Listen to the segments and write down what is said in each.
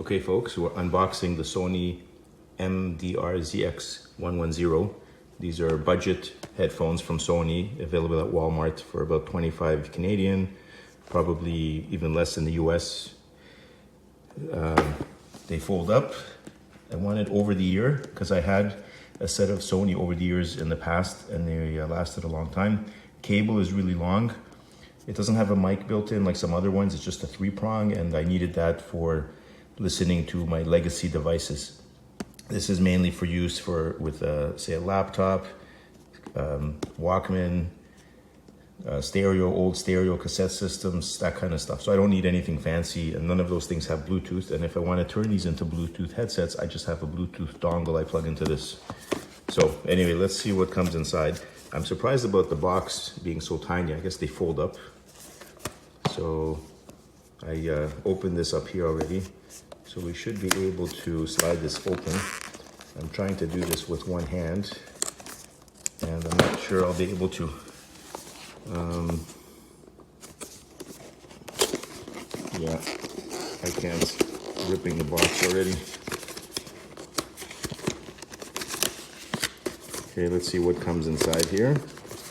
Okay folks, we're unboxing the Sony MDR-ZX110. These are budget headphones from Sony, available at Walmart for about 25 Canadian, probably even less in the US. They fold up. I wanted over the ear because I had a set of Sony over the ears in the past and they lasted a long time. Cable is really long. It doesn't have a mic built in like some other ones. It's just a 3-prong, and I needed that for listening to my legacy devices. This is mainly for use with say a laptop, Walkman, old stereo cassette systems, that kind of stuff. So I don't need anything fancy, and none of those things have Bluetooth. And if I want to turn these into Bluetooth headsets, I just have a Bluetooth dongle I plug into this. So anyway, let's see what comes inside. I'm surprised about the box being so tiny. I guess they fold up. So I opened this up here already. So we should be able to slide this open. I'm trying to do this with one hand, and I'm not sure I'll be able to. Yeah, I can't. Ripping the box already. Okay, let's see what comes inside here.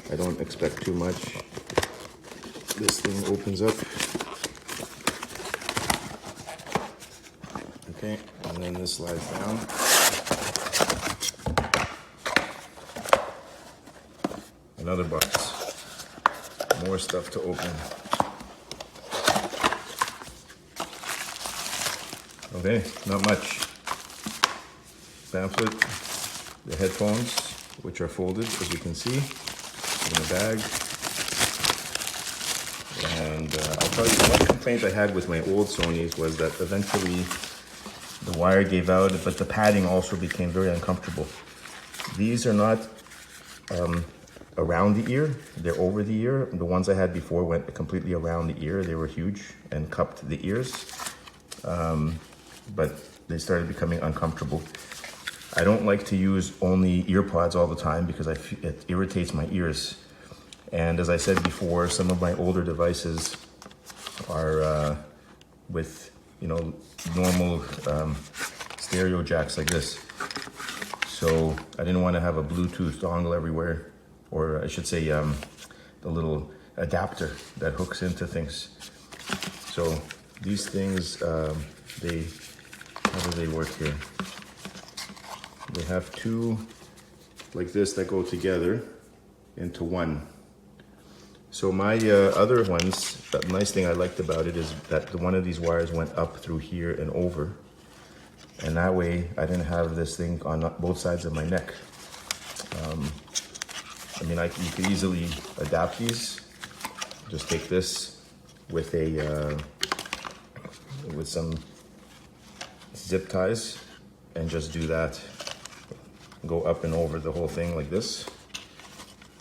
I don't expect too much. This thing opens up. Okay, and then this slides down. Another box. More stuff to open. Okay, not much. Pamphlet, the headphones, which are folded, as you can see, in the bag. And I'll tell you, one complaint I had with my old Sonys was that eventually the wire gave out, but the padding also became very uncomfortable. These are not around the ear, they're over the ear. The ones I had before went completely around the ear. They were huge and cupped the ears, but they started becoming uncomfortable. I don't like to use only earpods all the time because it irritates my ears. And as I said before, some of my older devices are with, normal stereo jacks like this. So I didn't want to have a Bluetooth dongle everywhere, or I should say the little adapter that hooks into things. So these things, how do they work here? They have two like this that go together into one. So my other ones, the nice thing I liked about it is that one of these wires went up through here and over. And that way I didn't have this thing on both sides of my neck. You could easily adapt these. Just take this with with some zip ties and just do that. Go up and over the whole thing like this.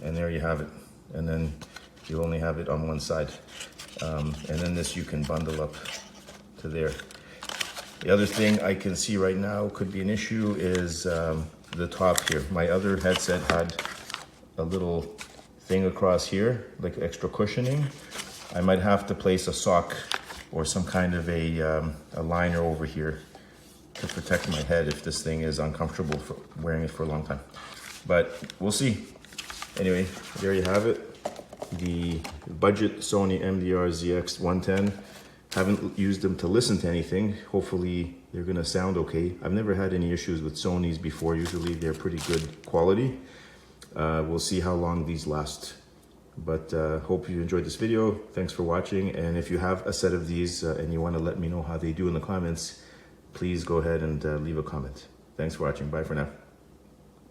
And there you have it. And then you only have it on one side. And then this you can bundle up to there. The other thing I can see right now could be an issue is the top here. My other headset had a little thing across here, like extra cushioning. I might have to place a sock or some kind of a liner over here to protect my head if this thing is uncomfortable for wearing it for a long time. But we'll see. Anyway, there you have it. The budget Sony MDR-ZX110. Haven't used them to listen to anything. Hopefully they're gonna sound okay. I've never had any issues with Sonys before. Usually they're pretty good quality. We'll see how long these last. But hope you enjoyed this video. Thanks for watching. And if you have a set of these and you wanna let me know how they do in the comments, please go ahead and leave a comment. Thanks for watching. Bye for now.